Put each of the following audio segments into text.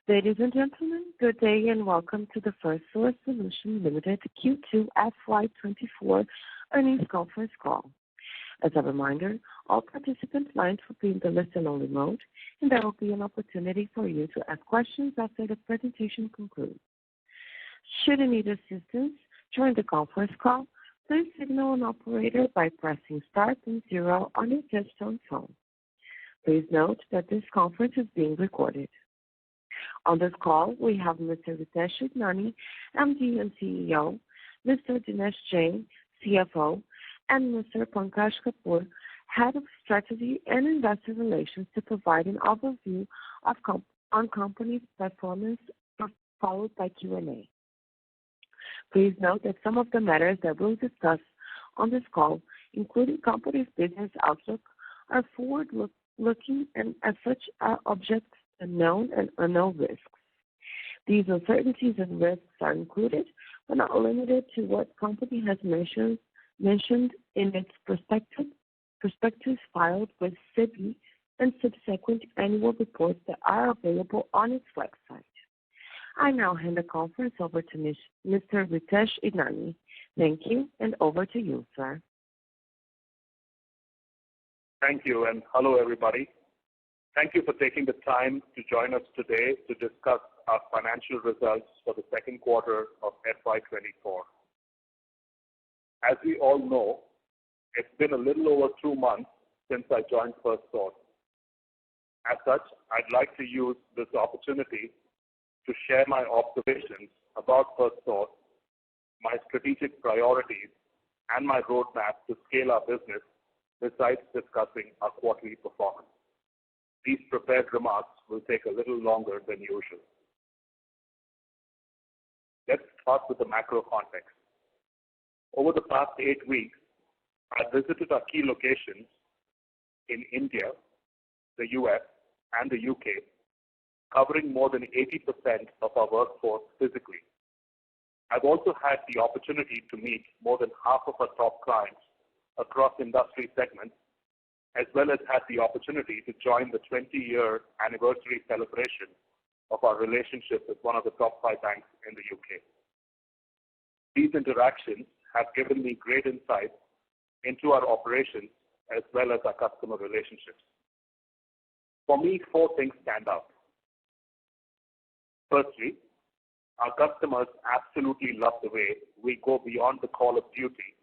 Ladies and gentlemen, good day and welcome to the Firstsource Solutions Limited Q2 FY24 earnings conference call. As a reminder, all participant lines will be in the listen-only mode, and there will be an opportunity for you to ask questions after the presentation concludes. Should you need assistance during the conference call, please signal an operator by pressing star and 0 on your touchtone phone. Please note that this conference is being recorded. On this call, we have Mr. Ritesh Idnani, MD and CEO, Mr. Dinesh Jain, CFO, and Mr. Pankaj Kapoor, Head of Strategy and Investor Relations, to provide an overview of on company's performance, followed by Q&A. Please note that some of the matters that we'll discuss on this call, including company's business outlook, are forward-looking and as such are object to known and unknown risks. These uncertainties and risks are included, but not limited to, what company has mentioned in its prospectus filed with SEBI and subsequent annual reports that are available on its website. I now hand the conference over to Mr. Ritesh Idnani. Thank you, and over to you, sir. Thank you, and hello, everybody. Thank you for taking the time to join us today to discuss our financial results for the second quarter of FY24. As we all know, it's been a little over 2 months since I joined Firstsource. As such, I'd like to use this opportunity to share my observations about Firstsource, my strategic priorities, and my roadmap to scale our business, besides discussing our quarterly performance. These prepared remarks will take a little longer than usual. Let's start with the macro context. Over the past 8 weeks, I visited our key locations in India, the US, and the UK, covering more than 80% of our workforce physically. I've also had the opportunity to meet more than half of our top clients across industry segments, as well as had the opportunity to join the 20-year anniversary celebration of our relationship with one of the top 5 banks in the UK. These interactions have given me great insight into our operations as well as our customer relationships. For me, 4 things stand out. Firstly, our customers absolutely love the way we go beyond the call of duty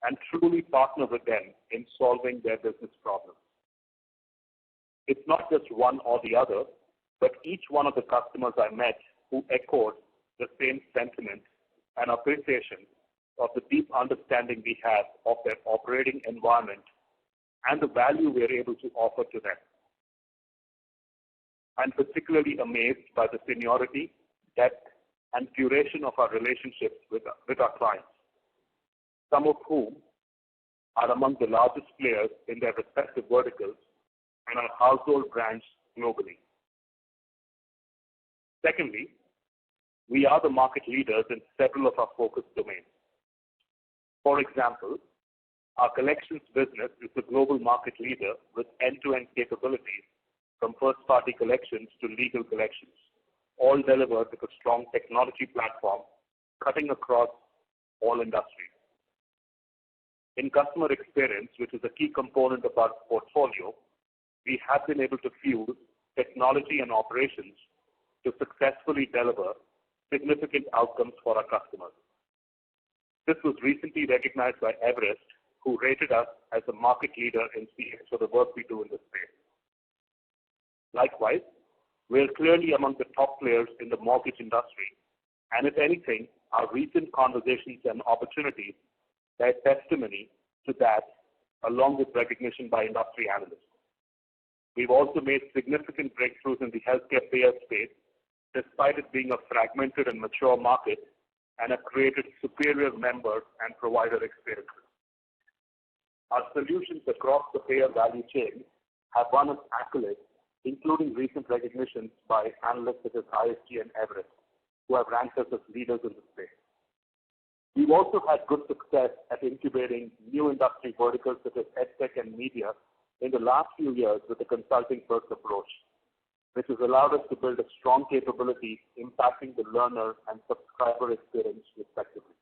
and truly partner with them in solving their business problems. It's not just one or the other, but each one of the customers I met who echoed the same sentiment and appreciation of the deep understanding we have of their operating environment and the value we are able to offer to them. I'm particularly amazed by the seniority, depth, and duration of our relationships with our clients, some of whom are among the largest players in their respective verticals and are household brands globally. Secondly, we are the market leaders in several of our focus domains. For example, our collections business is the global market leader with end-to-end capabilities from first-party collections to legal collections, all delivered with a strong technology platform cutting across all industries. In customer experience, which is a key component of our portfolio, we have been able to fuse technology and operations to successfully deliver significant outcomes for our customers. This was recently recognized by Everest, who rated us as a market leader in CX for the work we do in this space. Likewise, we are clearly among the top players in the mortgage industry, and if anything, our recent conversations and opportunities bear testimony to that, along with recognition by industry analysts. We've also made significant breakthroughs in the healthcare payer space, despite it being a fragmented and mature market, and have created superior member and provider experiences. Our solutions across the payer value chain have won us accolades, including recent recognitions by analysts such as ISG and Everest, who have ranked us as leaders in the space. We've also had good success at incubating new industry verticals such as EdTech and media in the last few years with a consulting-first approach. which has allowed us to build a strong capability impacting the learner and subscriber experience respectively.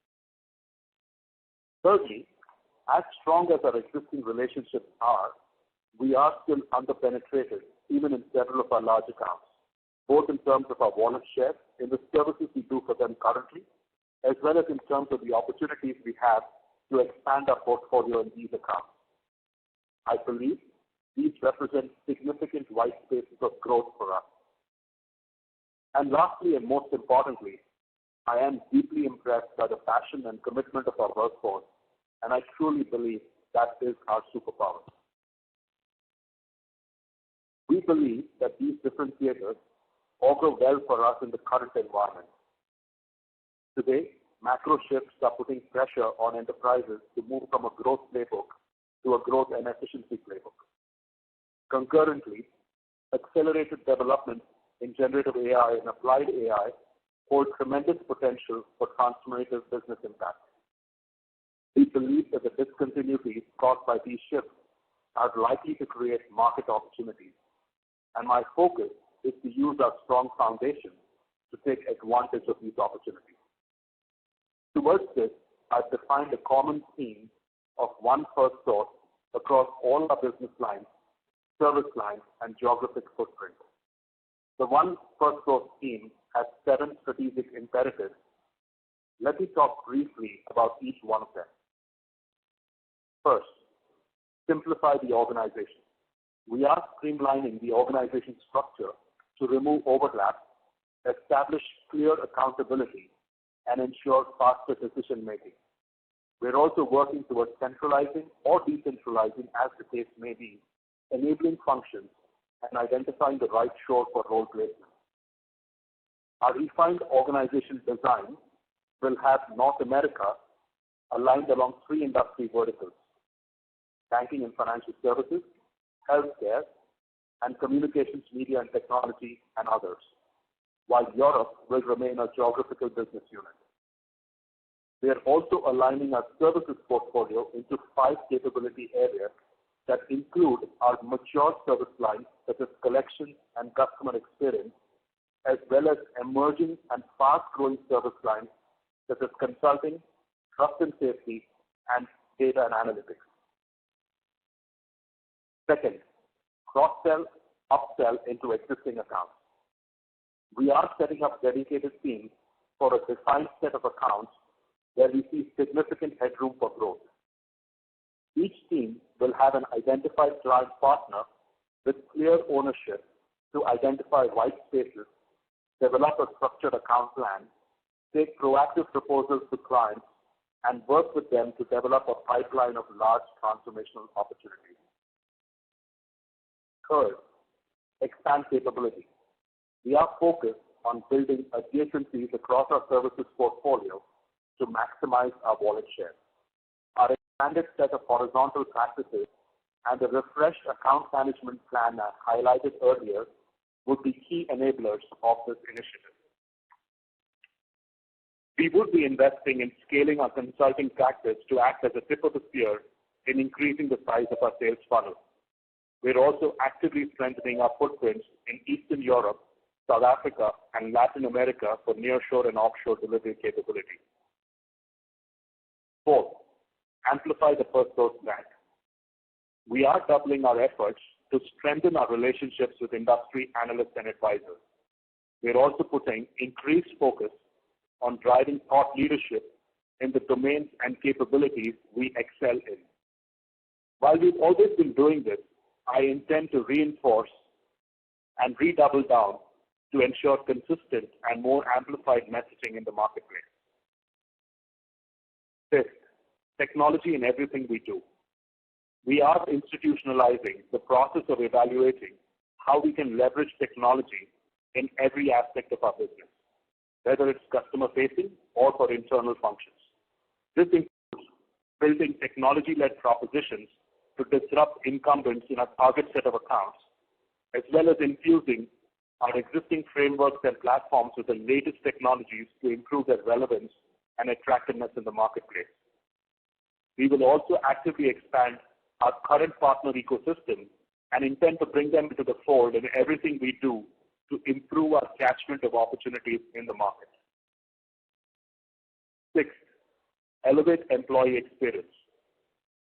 Thirdly, as strong as our existing relationships are, we are still underpenetrated even in several of our large accounts, both in terms of our wallet share in the services we do for them currently, as well as in terms of the opportunities we have to expand our portfolio in these accounts. I believe these represent significant white spaces of growth for us. And lastly, and most importantly, I am deeply impressed by the passion and commitment of our workforce, and I truly believe that is our superpower. We believe that these differentiators augur well for us in the current environment. Today, macro shifts are putting pressure on enterprises to move from a growth playbook to a growth and efficiency playbook. Concurrently, accelerated development in generative AI and applied AI hold tremendous potential for transformative business impact. We believe that the discontinuities caused by these shifts are likely to create market opportunities, and my focus is to use our strong foundation to take advantage of these opportunities. Towards this, I've defined a common theme of one Firstsource across all our business lines, service lines, and geographic footprint. The one Firstsource theme has 7 strategic imperatives. Let me talk briefly about each one of them. First, simplify the organization. We are streamlining the organization structure to remove overlap, establish clear accountability, and ensure faster decision-making. We're also working towards centralizing or decentralizing, as the case may be, enabling functions and identifying the right shore for role placement. Our refined organization design will have North America aligned along 3 industry verticals: banking and financial services, healthcare, and communications, media and technology, and others, while Europe will remain a geographical business unit. We are also aligning our services portfolio into 5 capability areas that include our mature service lines such as collections and customer experience, as well as emerging and fast-growing service lines such as consulting, trust and safety, and data and analytics. Second, cross-sell, upsell into existing accounts. We are setting up dedicated teams for a defined set of accounts where we see significant headroom for growth. Each team will have an identified client partner with clear ownership to identify white spaces, develop a structured account plan, take proactive proposals to clients, and work with them to develop a pipeline of large transformational opportunities. Third, expand capability. We are focused on building adjacencies across our services portfolio to maximize our wallet share. Our expanded set of horizontal practices and the refreshed account management plan I highlighted earlier would be key enablers of this initiative. We would be investing in scaling our consulting practice to act as a tip of the spear in increasing the size of our sales funnel. We're also actively strengthening our footprints in Eastern Europe, South Africa, and Latin America for nearshore and offshore delivery capability. Fourth, amplify the Firstsource brand. We are doubling our efforts to strengthen our relationships with industry analysts and advisors. We're also putting increased focus on driving thought leadership in the domains and capabilities we excel in. While we've always been doing this, I intend to reinforce and redouble down to ensure consistent and more amplified messaging in the marketplace. Fifth, technology in everything we do. We are institutionalizing the process of evaluating how we can leverage technology in every aspect of our business, whether it's customer-facing or for internal functions. This includes building technology-led propositions to disrupt incumbents in our target set of accounts, as well as infusing our existing frameworks and platforms with the latest technologies to improve their relevance and attractiveness in the marketplace. We will also actively expand our current partner ecosystem and intend to bring them into the fold in everything we do improve our catchment of opportunities in the market. Sixth, elevate employee experience.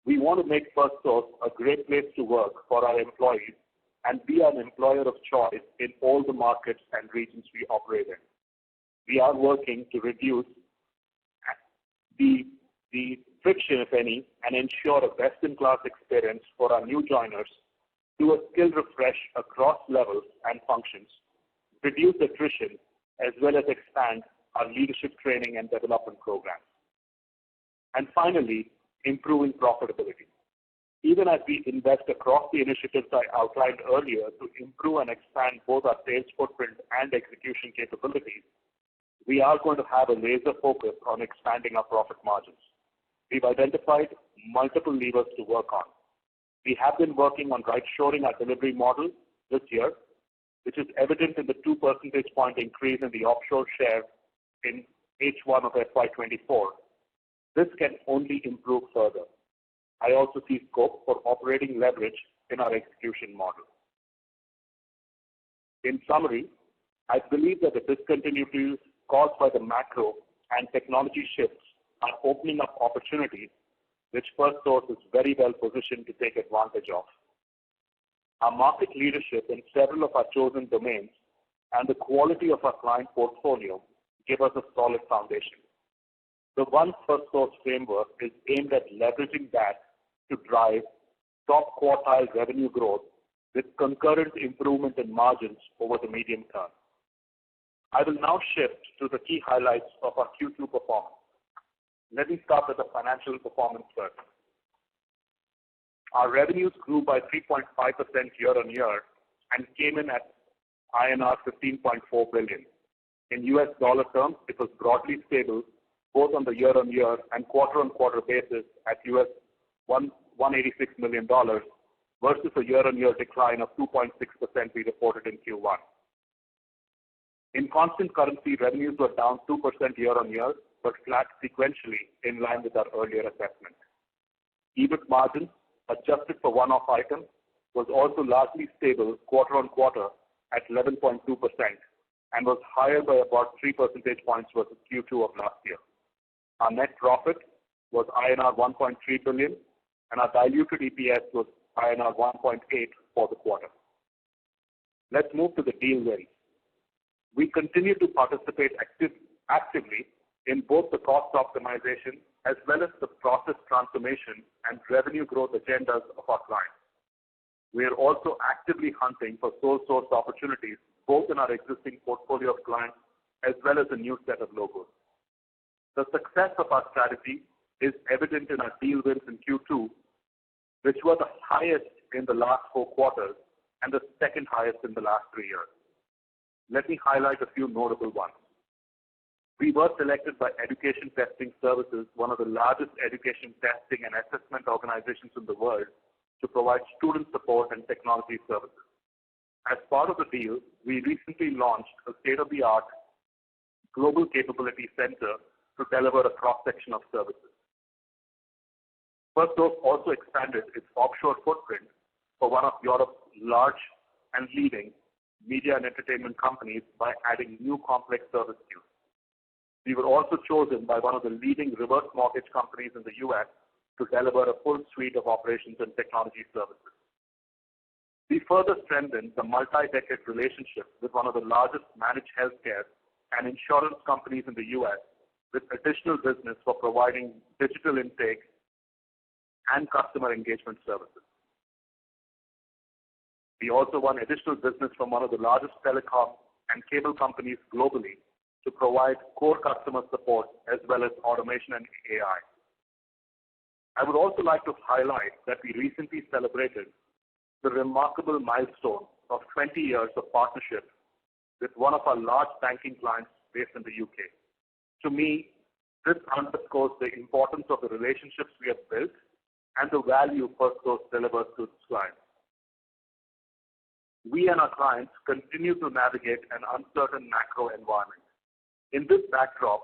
We want to make Firstsource a great place to work for our employees and be an employer of choice in all the markets and regions we operate in. We are working to reduce the friction, if any, and ensure a best-in-class experience for our new joiners, do a skill refresh across levels and functions, reduce attrition, as well as expand our leadership training and development programs. And finally, improving profitability. Even as we invest across the initiatives I outlined earlier to improve and expand both our sales footprint and execution capabilities, we are going to have a laser focus on expanding our profit margins. We've identified multiple levers to work on. We have been working on right-shoring our delivery model this year, which is evident in the 2 percentage point increase in the offshore share in H1 of FY24. This can only improve further. I also see scope for operating leverage in our execution model. In summary, I believe that the discontinuities caused by the macro and technology shifts are opening up opportunities which Firstsource is very well positioned to take advantage of. Our market leadership in several of our chosen domains and the quality of our client portfolio give us a solid foundation. The One Firstsource framework is aimed at leveraging that to drive top quartile revenue growth with concurrent improvement in margins over the medium term. I will now shift to the key highlights of our Q2 performance. Let me start with the financial performance first. Our revenues grew by 3.5% year-on-year and came in at INR 15.4 billion. In US dollar terms, it was broadly stable both on the year-on-year and quarter-on-quarter basis at US $186 million versus a year-on-year decline of 2.6% we reported in Q1. In constant currency, revenues were down 2% year-on-year, but flat sequentially in line with our earlier assessment. EBIT margin, adjusted for one-off items, was also largely stable quarter-on-quarter at 11.2% and was higher by about 3 percentage points versus Q2 of last year. Our net profit was INR 1.3 billion and our diluted EPS was INR 1.8 for the quarter. Let's move to the deal wins. We continue to participate actively in both the cost optimization as well as the process transformation and revenue growth agendas of our clients. We are also actively hunting for sole source opportunities both in our existing portfolio of clients as well as a new set of logos. The success of our strategy is evident in our deal wins in Q2, which were the highest in the last 4 quarters and the second highest in the last 3 years. Let me highlight a few notable ones. We were selected by Education Testing Services, one of the largest education testing and assessment organizations in the world, to provide student support and technology services. As part of the deal, we recently launched a state-of-the-art global capability center to deliver a cross-section of services. Firstsource also expanded its offshore footprint for one of Europe's large and leading media and entertainment companies by adding new complex service queues. We were also chosen by one of the leading reverse mortgage companies in the U.S. to deliver a full suite of operations and technology services. We further strengthened the multi-decade relationship with one of the largest managed healthcare and insurance companies in the U.S. with additional business for providing digital intake and customer engagement services. We also won additional business from one of the largest telecom and cable companies globally to provide core customer support as well as automation and AI. I would also like to highlight that we recently celebrated the remarkable milestone of 20 years of partnership with one of our large banking clients based in the UK. To me, this underscores the importance of the relationships we have built and the value Firstsource delivers to its clients. We and our clients continue to navigate an uncertain macro environment. In this backdrop,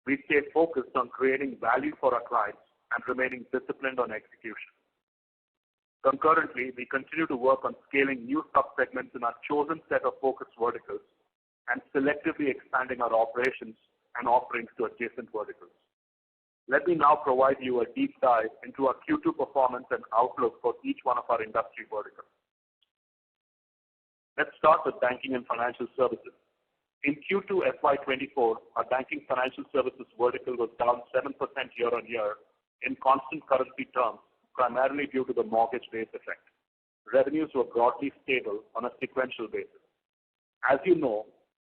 we stay focused on creating value for our clients and remaining disciplined on execution. Concurrently, we continue to work on scaling new subsegments in our chosen set of focus verticals and selectively expanding our operations and offerings to adjacent verticals. Let me now provide you a deep dive into our Q2 performance and outlook for each one of our industry verticals. Let's start with banking and financial services. In Q2 FY24, our banking financial services vertical was down 7% year-on-year in constant currency terms, primarily due to the mortgage base effect. Revenues were broadly stable on a sequential basis. As you know,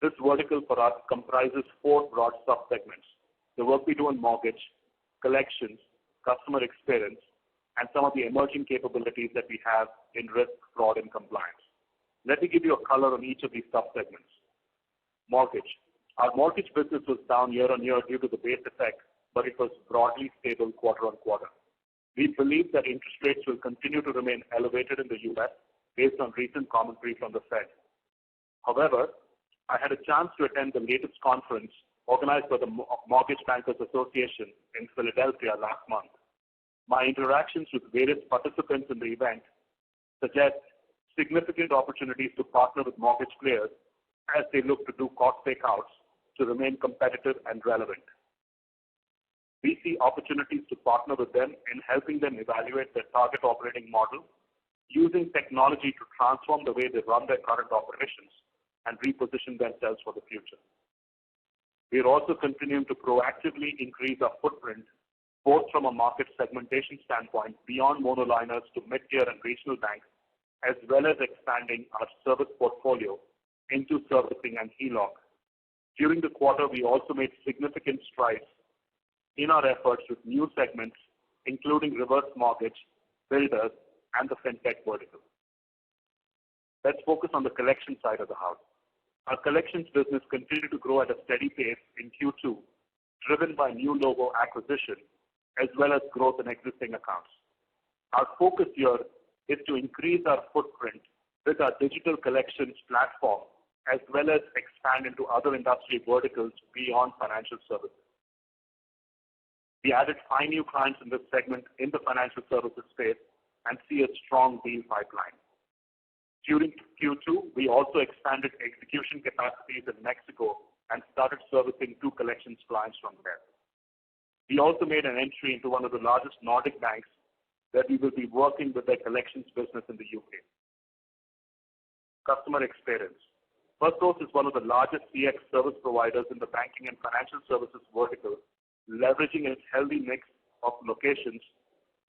this vertical for us comprises four broad subsegments: the work we do in mortgage, collections, customer experience, and some of the emerging capabilities that we have in risk, fraud, and compliance. Let me give you a color on each of these subsegments. Mortgage. Our mortgage business was down year-on-year due to the base effect, but it was broadly stable quarter-on-quarter. We believe that interest rates will continue to remain elevated in the U.S. based on recent commentary from the Fed. However, I had a chance to attend the latest conference organized by the Mortgage Bankers Association in Philadelphia last month. My interactions with various participants in the event suggest significant opportunities to partner with mortgage players as they look to do cost takeouts to remain competitive and relevant. We see opportunities to partner with them in helping them evaluate their target operating model, using technology to transform the way they run their current operations and reposition themselves for the future. We are also continuing to proactively increase our footprint, both from a market segmentation standpoint beyond monoliners to mid-tier and regional banks, as well as expanding our service portfolio into servicing and HELOC. During the quarter, we also made significant strides in our efforts with new segments, including reverse mortgage, builders, and the fintech vertical. Let's focus on the collection side of the house. Our collections business continued to grow at a steady pace in Q2, driven by new logo acquisition, as well as growth in existing accounts. Our focus here is to increase our footprint with our digital collections platform, as well as expand into other industry verticals beyond financial services. We added 5 new clients in this segment in the financial services space and see a strong deal pipeline. During Q2, we also expanded execution capacities in Mexico and started servicing 2 collections clients from there. We also made an entry into one of the largest Nordic banks where we will be working with their collections business in the UK. Customer experience. Firstsource is one of the largest CX service providers in the banking and financial services vertical, leveraging its healthy mix of locations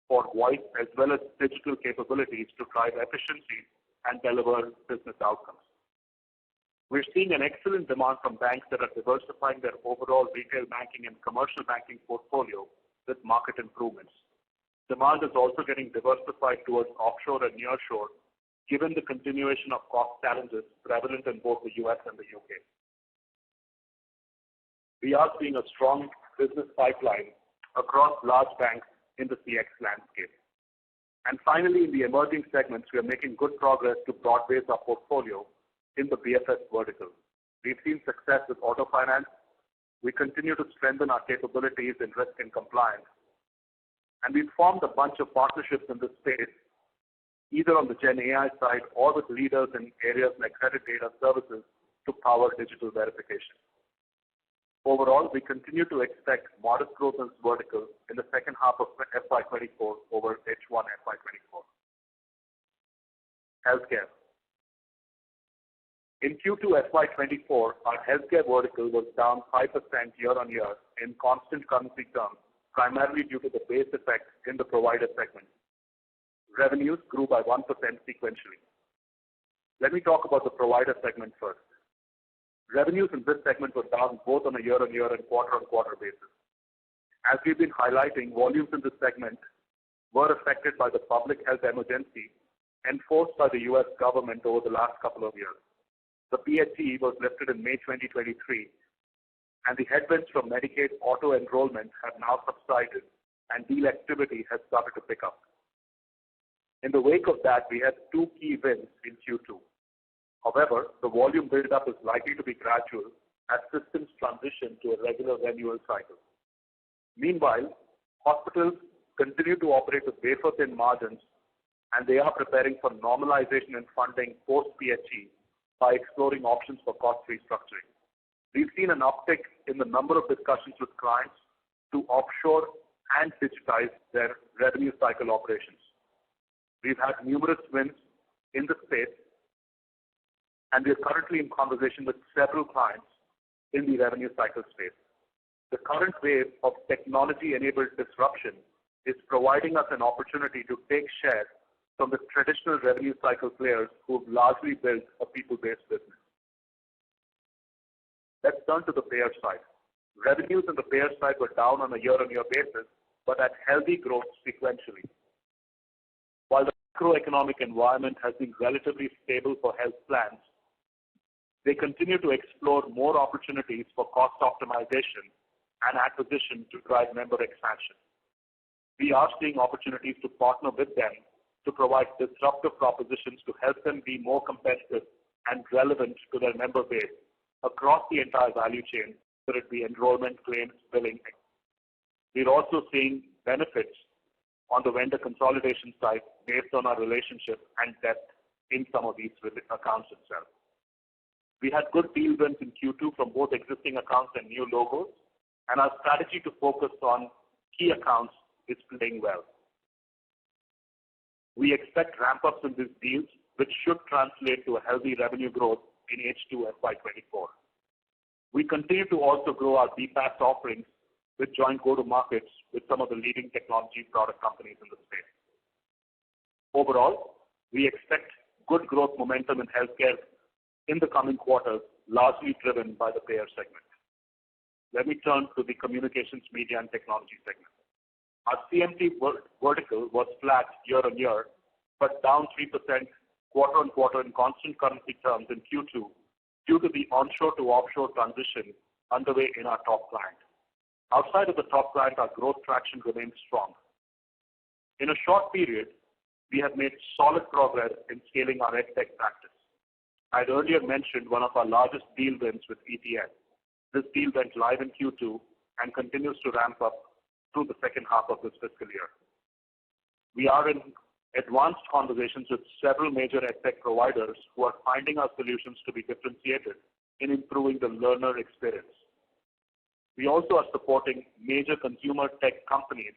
for voice as well as digital capabilities to drive efficiency and deliver business outcomes. We're seeing an excellent demand from banks that are diversifying their overall retail banking and commercial banking portfolio with market improvements. Demand is also getting diversified towards offshore and nearshore, given the continuation of cost challenges prevalent in both the US and the UK. We are seeing a strong business pipeline across large banks in the CX landscape. And finally, in the emerging segments, we are making good progress to broad base our portfolio in the BFS vertical. We've seen success with auto finance. We continue to strengthen our capabilities in risk and compliance. And we've formed a bunch of partnerships in this space, either on the Gen AI side or with leaders in areas like credit data services to power digital verification. Overall, we continue to expect modest growth in this vertical in the second half of FY24 over H1 FY24. Healthcare. In Q2 FY24, our healthcare vertical was down 5% year-on-year in constant currency terms, primarily due to the base effect in the provider segment. Revenues grew by 1% sequentially. Let me talk about the provider segment first. Revenues in this segment were down both on a year-on-year and quarter-on-quarter basis. As we've been highlighting, volumes in this segment were affected by the public health emergency enforced by the U.S. government over the last couple of years. The PHE was lifted in May 2023, and the headwinds from Medicaid auto-enrollment have now subsided, and deal activity has started to pick up. In the wake of that, we had 2 key wins in Q2. However, the volume build-up is likely to be gradual as systems transition to a regular renewal cycle. Meanwhile, hospitals continue to operate with wafer-thin margins and they are preparing for normalization in funding post-PHE by exploring options for cost restructuring. We've seen an uptick in the number of discussions with clients to offshore and digitize their revenue cycle operations. We've had numerous wins in the space, and we are currently in conversation with several clients in the revenue cycle space. The current wave of technology-enabled disruption is providing us an opportunity to take share from the traditional revenue cycle players who've largely built a people-based business. Let's turn to the payer side. Revenues in the payer side were down on a year-on-year basis, but at healthy growth sequentially. While the macroeconomic environment has been relatively stable for health plans, they continue to explore more opportunities for cost optimization and acquisition to drive member expansion. We are seeing opportunities to partner with them to provide disruptive propositions to help them be more competitive and relevant to their member base across the entire value chain, whether it be enrollment, claims, billing. We're also seeing benefits on the vendor consolidation side based on our relationship and depth in some of these accounts itself. We had good deal wins in Q2 from both existing accounts and new logos, and our strategy to focus on key accounts is playing well. We expect ramp-ups in these deals, which should translate to a healthy revenue growth in H2 FY24. We continue to also grow our BPaaS offerings with joint go-to-markets with some of the leading technology product companies in the space. Overall, we expect good growth momentum in healthcare in the coming quarters, largely driven by the payer segment. Let me turn to the communications, media, and technology segment. Our CMT vertical was flat year-on-year, but down 3% quarter-on-quarter in constant currency terms in Q2 due to the onshore to offshore transition underway in our top client. Outside of the top client, our growth traction remains strong. In a short period, we have made solid progress in scaling our EdTech practice. I had earlier mentioned one of our largest deal wins with ETN. This deal went live in Q2 and continues to ramp up through the second half of this fiscal year. We are in advanced conversations with several major EdTech providers who are finding our solutions to be differentiated in improving the learner experience. We also are supporting major consumer tech companies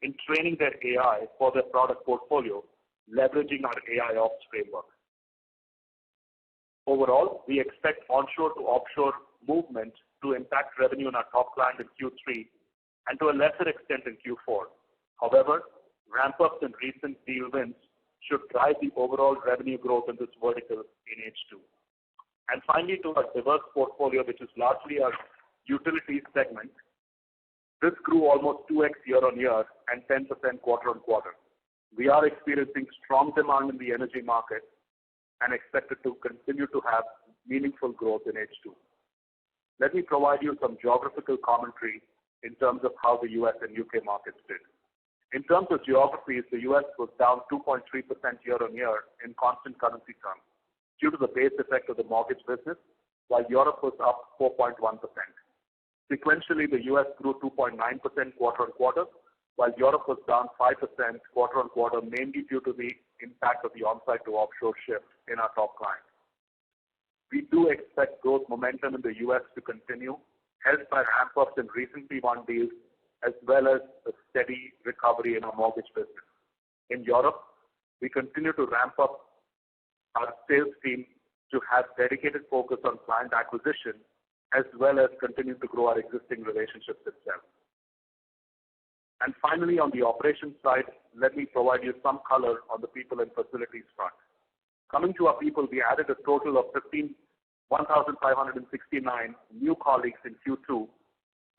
in training their AI for their product portfolio, leveraging our AI Ops framework. Overall, we expect onshore to offshore movement to impact revenue in our top client in Q3 and to a lesser extent in Q4. However, ramp-ups in recent deal wins should drive the overall revenue growth in this vertical in H2. And finally, to our diverse portfolio, which is largely our utilities segment, this grew almost 2x year-on-year and 10% quarter-on-quarter. We are experiencing strong demand in the energy market and expect it to continue to have meaningful growth in H2. Let me provide you some geographical commentary in terms of how the US and UK markets did. In terms of geographies, the US was down 2.3% year-on-year in constant currency terms due to the base effect of the mortgage business, while Europe was up 4.1%. Sequentially, the US grew 2.9% quarter-on-quarter, while Europe was down 5% quarter-on-quarter, mainly due to the impact of the on-site to offshore shift in our top client. We do expect growth momentum in the US to continue, helped by ramp-ups in recently won deals, as well as a steady recovery in our mortgage business. In Europe, we continue to ramp up our sales team to have dedicated focus on client acquisition, as well as continue to grow our existing relationships itself. And finally, on the operations side, let me provide you some color on the people and facilities front. Coming to our people, we added a total of 1,569 new colleagues in Q2,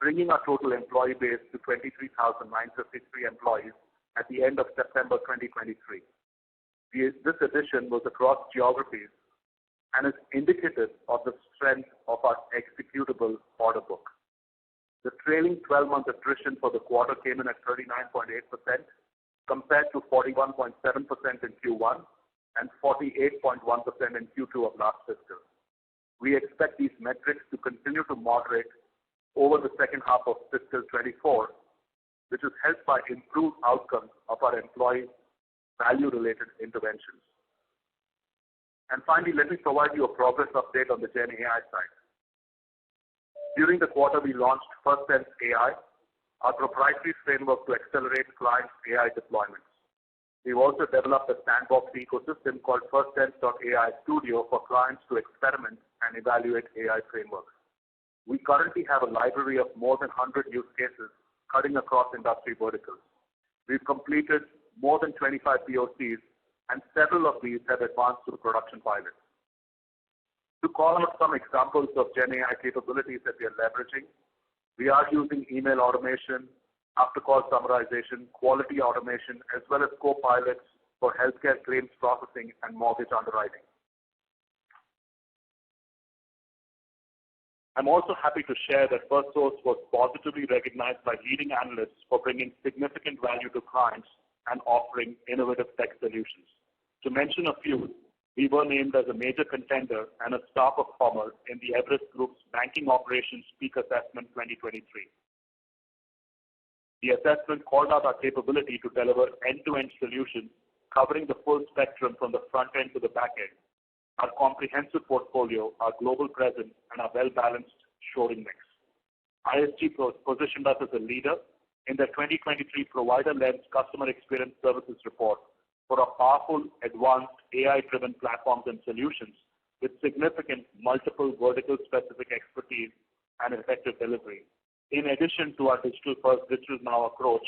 bringing our total employee base to 23,953 employees at the end of September 2023. This addition was across geographies and is indicative of the strength of our executable order book. The trailing 12-month attrition for the quarter came in at 39.8%, compared to 41.7% in Q1 and 48.1% in Q2 of last fiscal. We expect these metrics to continue to moderate over the second half of fiscal 24, which is helped by improved outcomes of our employees value-related interventions. And finally, let me provide you a progress update on the Gen AI side. During the quarter, we launched FirstSense AI, our proprietary framework to accelerate clients' AI deployments. We've also developed a sandbox ecosystem called FirstSense.ai Studio for clients to experiment and evaluate AI frameworks. We currently have a library of more than 100 use cases cutting across industry verticals. We've completed more than 25 POCs, and several of these have advanced to production pilots. To call out some examples of Gen AI capabilities that we are leveraging, we are using email automation, after-call summarization, quality automation, as well as co-pilots for healthcare claims processing and mortgage underwriting. I'm also happy to share that Firstsource was positively recognized by leading analysts for bringing significant value to clients and offering innovative tech solutions. To mention a few, we were named as a major contender and a star performer in the Everest Group's Banking Operations Peak Assessment 2023. The assessment called out our capability to deliver end-to-end solutions covering the full spectrum from the front end to the back end, our comprehensive portfolio, our global presence, and our well-balanced shoring mix. ISG positioned us as a leader in the 2023 Provider Lens Customer Experience Services Report for our powerful, advanced, AI-driven platforms and solutions with significant multiple vertical-specific expertise and effective delivery, in addition to our digital-first, digital-now approach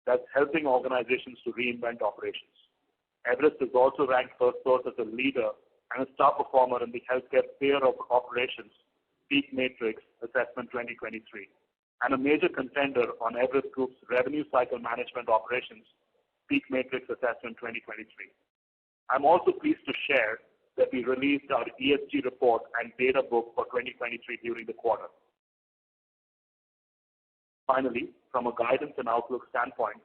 that's helping organizations to reinvent operations. Everest has also ranked Firstsource as a leader and a star performer in the Healthcare Payer of Operations Peak Matrix Assessment 2023, and a major contender on Everest Group's Revenue Cycle Management Operations Peak Matrix Assessment 2023. I'm also pleased to share that we released our ESG report and data book for 2023 during the quarter. Finally, from a guidance and outlook standpoint,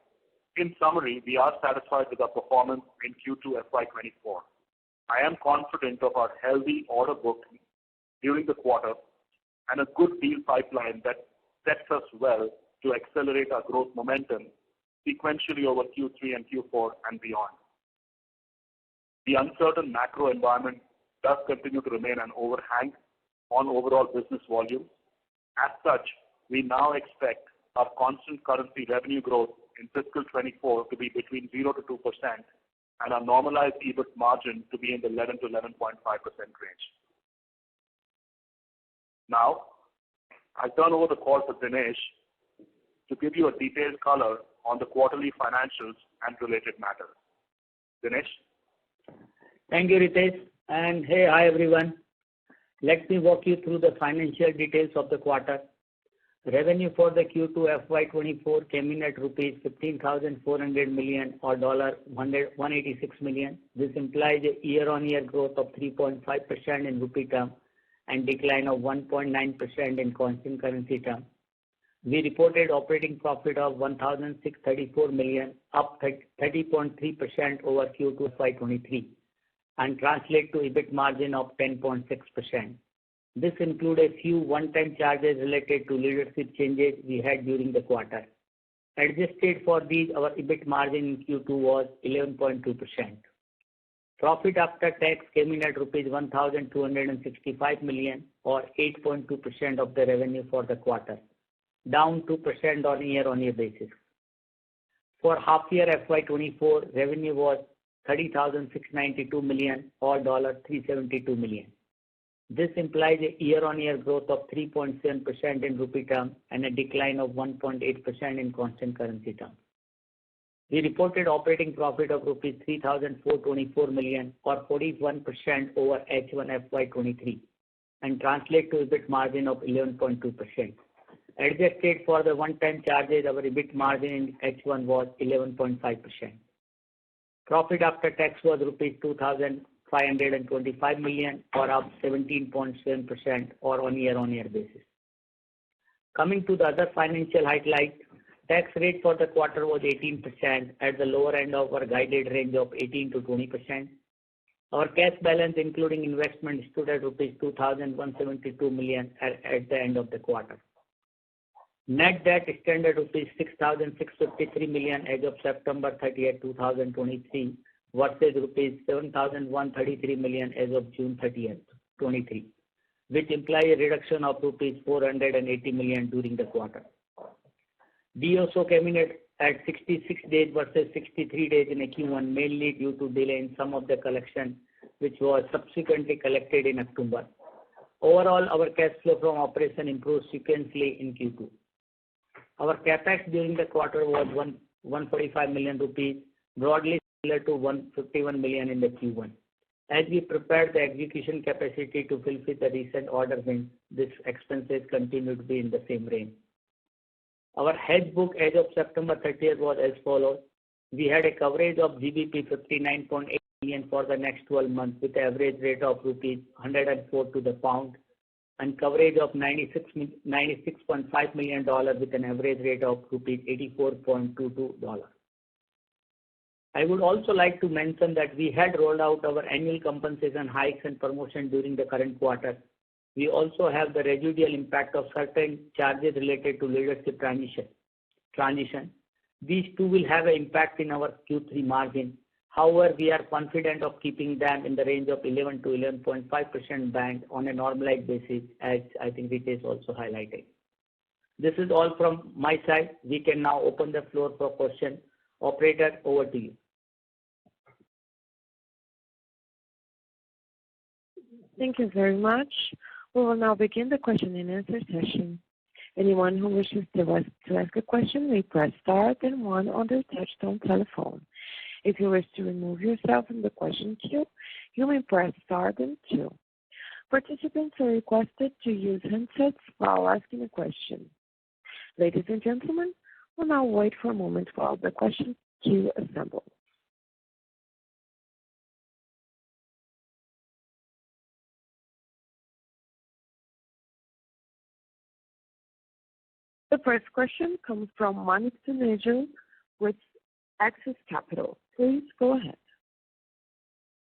in summary, we are satisfied with our performance in Q2 FY24. I am confident of our healthy order book during the quarter and a good deal pipeline that sets us well to accelerate our growth momentum sequentially over Q3 and Q4 and beyond. The uncertain macro environment does continue to remain an overhang on overall business volume. As such, we now expect our constant currency revenue growth in fiscal 24 to be between 0 to 2% and our normalized EBIT margin to be in the 11 to 11.5% range. Now, I turn over the call to Dinesh to give you a detailed color on the quarterly financials and related matters. Dinesh? Thank you, Ritesh. And hey, hi everyone. Let me walk you through the financial details of the quarter. Revenue for the Q2 FY24 came in at rupees 15,400 million or $186 million. This implies a year-on-year growth of 3.5% in rupee term and decline of 1.9% in constant currency term. We reported operating profit of 1,634 million, up 30.3% over Q2 FY23, and translate to EBIT margin of 10.6%. This includes a few one-time charges related to leadership changes we had during the quarter. Adjusted for these, our EBIT margin in Q2 was 11.2%. Profit after tax came in at rupees 1,265 million or 8.2% of the revenue for the quarter, down 2% on a year-on-year basis. For half year FY24, revenue was 30,692 million or $372 million. This implies a year-on-year growth of 3.7% in rupee term and a decline of 1.8% in constant currency terms. We reported operating profit of rupees 3,424 million or 41% over H1 FY23 and translate to EBIT margin of 11.2%. Adjusted for the one-time charges, our EBIT margin in H1 was 11.5%. Profit after tax was rupees 2,525 million or up 17.7% or on year-on-year basis. Coming to the other financial highlights, tax rate for the quarter was 18% at the lower end of our guided range of 18 to 20%. Our cash balance, including investment, stood at rupees 2,172 million at the end of the quarter. Net debt stands at rupees 6,653 million as of September 30, 2023 versus rupees 7,133 million as of June 30, 2023, which implies a reduction of rupees 480 million during the quarter. DSO came in at 66 days versus 63 days in Q1, mainly due to delay in some of the collection, which was subsequently collected in October. Overall, our cash flow from operation improved sequentially in Q2. Our capex during the quarter was 145 million rupees, broadly similar to 151 million in the Q1. As we prepared the execution capacity to fulfill the recent order wins, these expenses continue to be in the same range. Our hedge book as of September 30th was as follows. We had a coverage of GBP 59.8 million for the next 12 months with an average rate of rupees 104 to the pound, and coverage of $96.5 million with an average rate of rupees 84.22. I would also like to mention that we had rolled out our annual compensation hikes and promotion during the current quarter. We also have the residual impact of certain charges related to leadership transition. These two will have an impact in our Q3 margin. However, we are confident of keeping them in the range of 11 to 11.5% band on a normalized basis, as I think Ritesh also highlighted. This is all from my side. We can now open the floor for questions. Operator, over to you. Thank you very much. We will now begin the question and answer session. Anyone who wishes to ask a question may press star then one on their touch-tone telephone. If you wish to remove yourself from the question queue, you may press star then two. Participants are requested to use handsets while asking a question. Ladies and gentlemen, we'll now wait for a moment while the question queue assembles. The first question comes from Manik Taneja with Axis Capital. Please go ahead.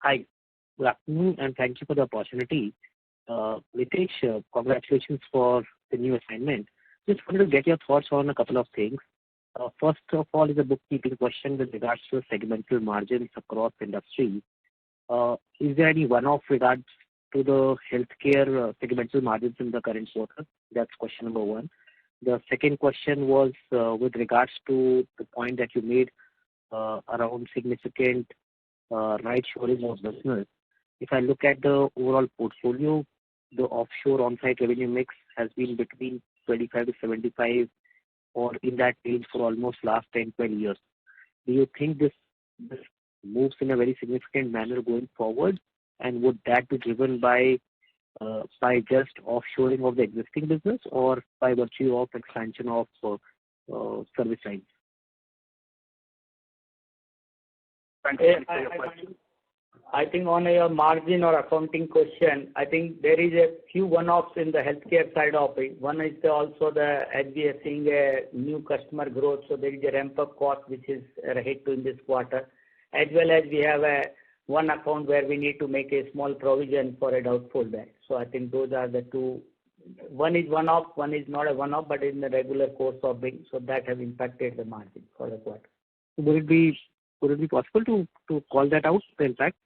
Hi, good afternoon, and thank you for the opportunity. Ritesh, congratulations for the new assignment. Just wanted to get your thoughts on a couple of things. First of all is a bookkeeping question with regards to segmental margins across industry. Is there any one-off regards to the healthcare segmental margins in the current quarter? That's question number one. The second question was with regards to the point that you made around significant right shoring of business. If I look at the overall portfolio, the offshore on-site revenue mix has been between 25 to 75 or in that range for almost last 10, 20 years. Do you think this moves in a very significant manner going forward? And would that be driven by just offshoring of the existing business or by virtue of expansion of service lines? Thank you for your question. I think on your margin or accounting question, I think there is a few one-offs in the healthcare side of it. One is also as we are seeing a new customer growth, so there is a ramp-up cost which is hit in this quarter, as well as we have one account where we need to make a small provision for a doubtful debt. So I think those are the two. One is one-off, one is not a one-off, but in the regular course of being. So that has impacted the margin for the quarter. Would it be possible to call that out, the impact?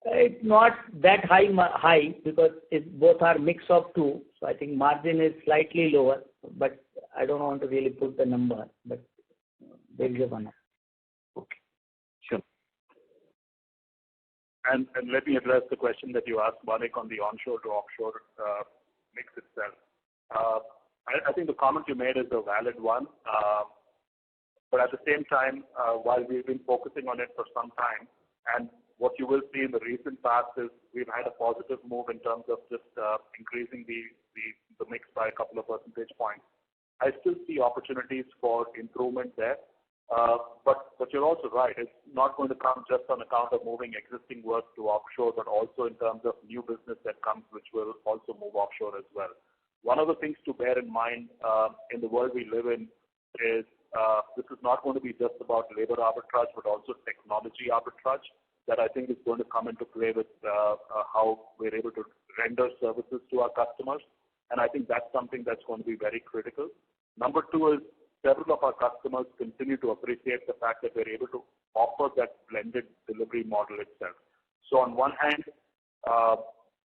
It's not that high because both are mix of two. So I think margin is slightly lower, but I don't want to really put the number, but there is a one-off. Okay, sure. And let me address the question that you asked, Manik, on the onshore to offshore mix itself. I think the comment you made is a valid one. But at the same time, while we've been focusing on it for some time, and what you will see in the recent past is we've had a positive move in terms of just increasing the mix by a couple of percentage points. I still see opportunities for improvement there. But you're also right. It's not going to come just on account of moving existing work to offshore, but also in terms of new business that comes, which will also move offshore as well. One of the things to bear in mind in the world we live in is this is not going to be just about labor arbitrage, but also technology arbitrage that I think is going to come into play with how we're able to render services to our customers. and I think that's something that's going to be very critical. Number two is several of our customers continue to appreciate the fact that we're able to offer that blended delivery model itself. So on one hand,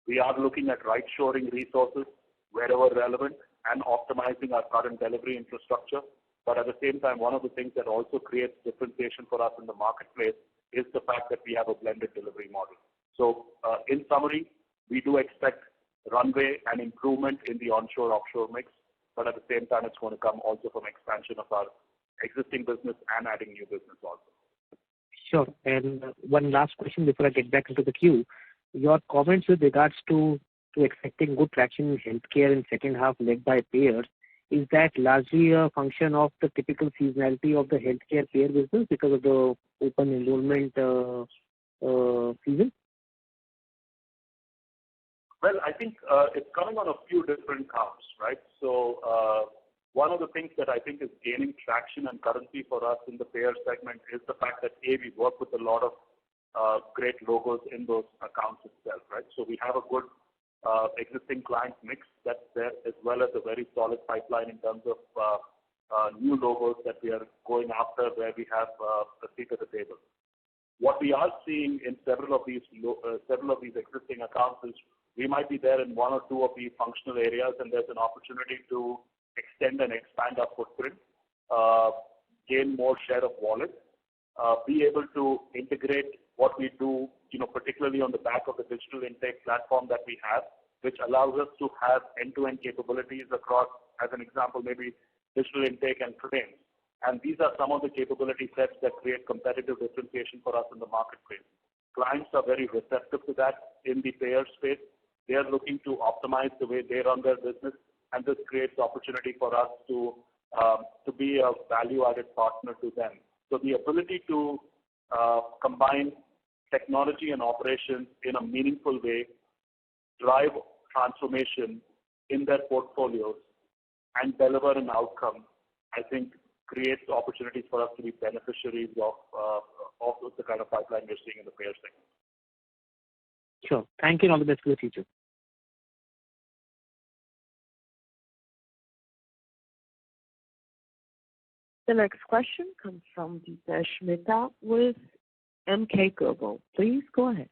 we are looking at right-shoring resources wherever relevant and optimizing our current delivery infrastructure. But at the same time, one of the things that also creates differentiation for us in the marketplace is the fact that we have a blended delivery model. So in summary, we do expect runway and improvement in the onshore-offshore mix, but at the same time, it's going to come also from expansion of our existing business and adding new business also. Sure. And one last question before I get back into the queue. Your comments with regards to expecting good traction in healthcare in second half led by payers, is that largely a function of the typical seasonality of the healthcare payer business because of the open enrollment season? Well, I think it's coming on a few different counts, right? So one of the things that I think is gaining traction and currency for us in the payer segment is the fact that, A, we work with a lot of great logos in those accounts itself, right? So we have a good existing client mix that's there, as well as a very solid pipeline in terms of new logos that we are going after where we have a seat at the table. What we are seeing in several of these existing accounts is we might be there in one or two of these functional areas, and there's an opportunity to extend and expand our footprint, gain more share of wallet, be able to integrate what we do, particularly on the back of the digital intake platform that we have, which allows us to have end-to-end capabilities across, as an example, maybe digital intake and claims. And these are some of the capability sets that create competitive differentiation for us in the marketplace. Clients are very receptive to that in the payer space. They are looking to optimize the way they run their business, and this creates opportunity for us to be a value-added partner to them. So the ability to combine technology and operations in a meaningful way, drive transformation in their portfolios, and deliver an outcome, I think creates opportunities for us to be beneficiaries of the kind of pipeline we're seeing in the payer segment. Sure. Thank you and all the best for the future. The next question comes from Deepesh Mehta with MK Global. Please go ahead.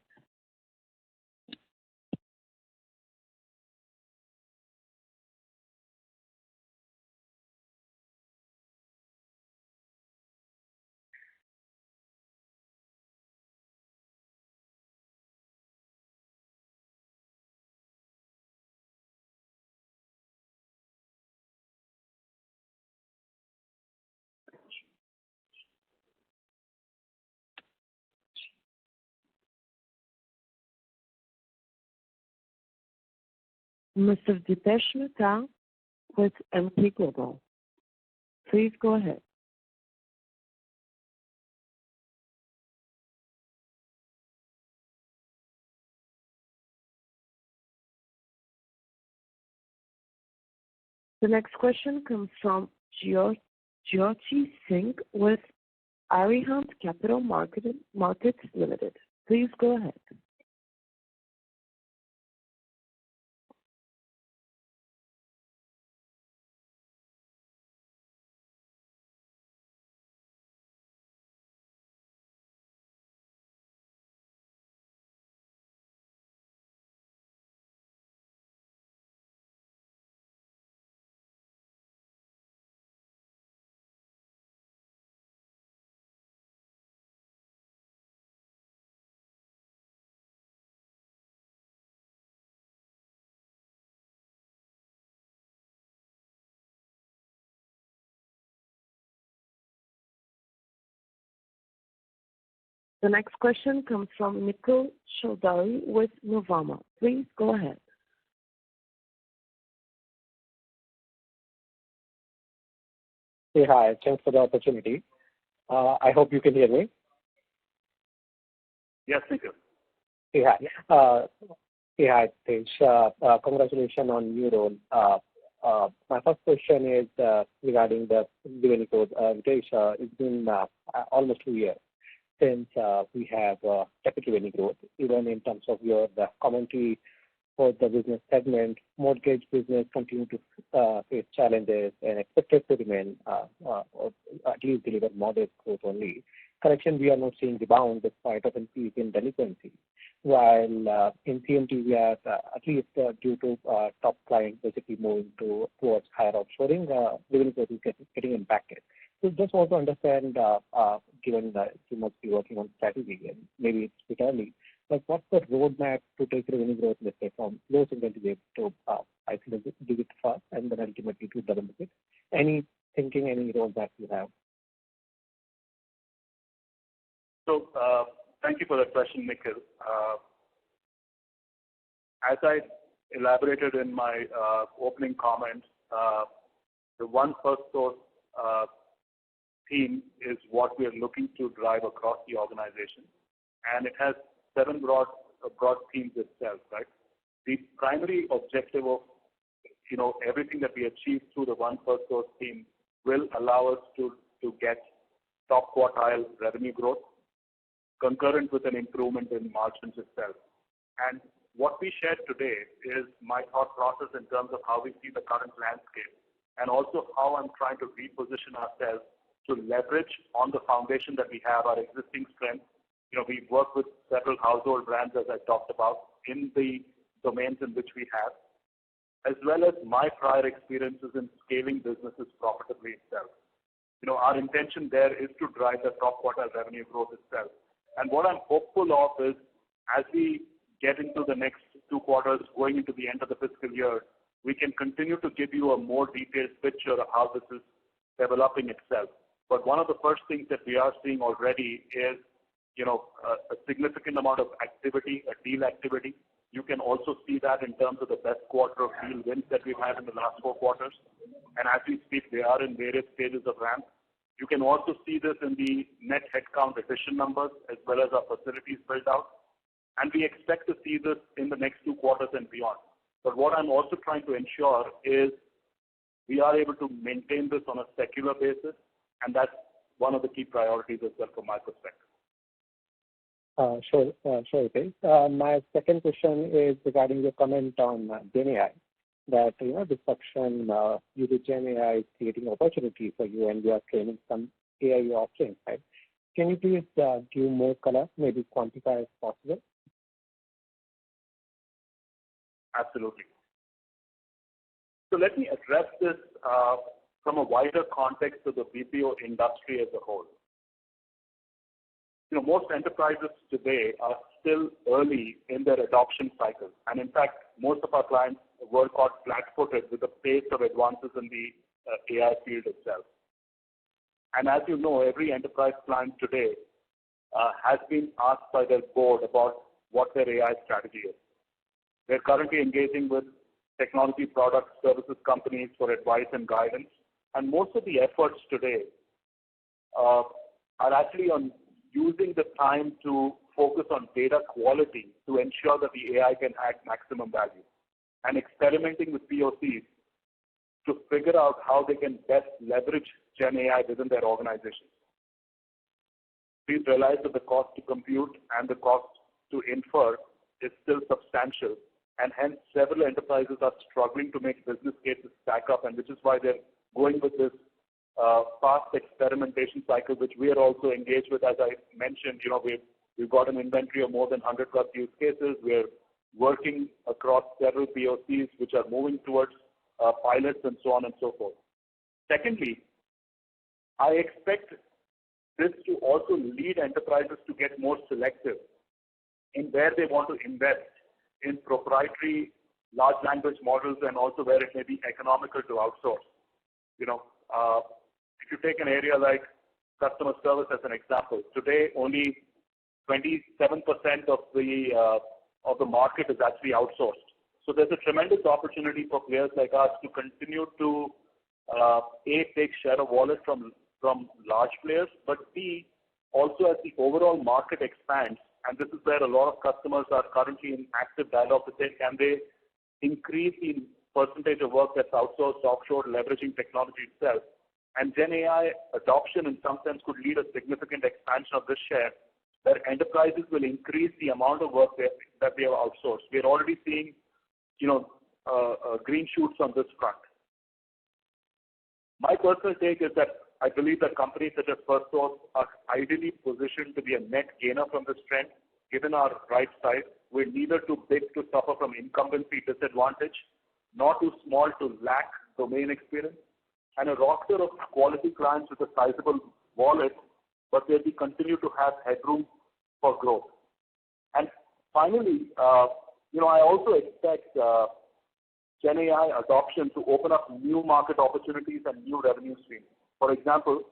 Mr. Deepesh Mehta with MK Global. Please go ahead. The next question comes from Jyoti Singh with Arihant Capital Markets Limited. Please go ahead. The next question comes from Nikhil Choudhary with Nuvama. Please go ahead. Hey, hi. Thanks for the opportunity. I hope you can hear me. Yes, thank you. Hey, hi. Hey, hi, Ritesh. Congratulations on new role. My first question is regarding the revenue growth. Ritesh, it's been almost 2 years since we have capital revenue growth, even in terms of the commentary for the business segment. Mortgage business continue to face challenges and expected to remain or at least deliver modest growth only. Correction, we are not seeing rebound despite of increase in delinquency. While in CMT, we are at least due to top client basically moving towards higher offshoring, revenue growth is getting impacted. So just want to understand, given that you must be working on strategy and maybe it's a bit early, but what's the roadmap to take revenue growth, let's say, from low single digit to high single digit first and then ultimately to double digit? Any thinking, any roadmap you have? So thank you for that question, Nikhil. As I elaborated in my opening comments, the One Firstsource theme is what we are looking to drive across the organization, and it has 7 broad themes itself, right? The primary objective of everything that we achieve through the One Firstsource theme will allow us to get top quartile revenue growth, concurrent with an improvement in margins itself. And what we shared today is my thought process in terms of how we see the current landscape, and also how I'm trying to reposition ourselves to leverage on the foundation that we have, our existing strengths. We work with several household brands, as I talked about, in the domains in which we have, as well as my prior experiences in scaling businesses profitably itself. Our intention there is to drive the top quartile revenue growth itself. And what I'm hopeful of is, as we get into the next 2 quarters, going into the end of the fiscal year, we can continue to give you a more detailed picture of how this is developing itself. But one of the first things that we are seeing already is, a significant amount of activity, deal activity. You can also see that in terms of the best quarter of deal wins that we've had in the last 4 quarters. And as we speak, they are in various stages of ramp. You can also see this in the net headcount addition numbers, as well as our facilities built out. And we expect to see this in the next 2 quarters and beyond. But what I'm also trying to ensure is we are able to maintain this on a secular basis, and that's one of the key priorities as well from my perspective. Sure, okay. My second question is regarding your comment on GenAI, that disruption due to GenAI is creating opportunity for you, and you are training some AI offerings, right? Can you please give more color, maybe quantify if possible? Absolutely. So let me address this from a wider context of the BPO industry as a whole. Most enterprises today are still early in their adoption cycle. And in fact, most of our clients were caught flat-footed with the pace of advances in the AI field itself. And as you know, every enterprise client today has been asked by their board about what their AI strategy is. They're currently engaging with technology product services companies for advice and guidance. And most of the efforts today are actually on using the time to focus on data quality to ensure that the AI can add maximum value, and experimenting with POCs to figure out how they can best leverage Gen AI within their organizations. Please realize that the cost to compute and the cost to infer is still substantial, and hence several enterprises are struggling to make business cases stack up, and which is why they're going with this fast experimentation cycle, which we are also engaged with. As I mentioned, we've got an inventory of more than 100+ use cases. We're working across several POCs, which are moving towards pilots and so on and so forth. Secondly, I expect this to also lead enterprises to get more selective in where they want to invest in proprietary large language models, and also where it may be economical to outsource. If you take an area like customer service as an example, today only 27% of the market is actually outsourced. So there's a tremendous opportunity for players like us to continue to take share of wallet from large players, but B, also as the overall market expands, and this is where a lot of customers are currently in active dialogue to say, can they increase the percentage of work that's outsourced offshore, leveraging technology itself. And Gen AI adoption in some sense could lead a significant expansion of this share, where enterprises will increase the amount of work that they have outsourced. We're already seeing green shoots on this front. My personal take is that I believe that companies such as Firstsource are ideally positioned to be a net gainer from this trend, given our right size. We're neither too big to suffer from incumbency disadvantage, nor too small to lack domain experience, and a roster of quality clients with a sizable wallet, but where we continue to have headroom for growth. And finally, I also expect Gen AI adoption to open up new market opportunities and new revenue streams. For example,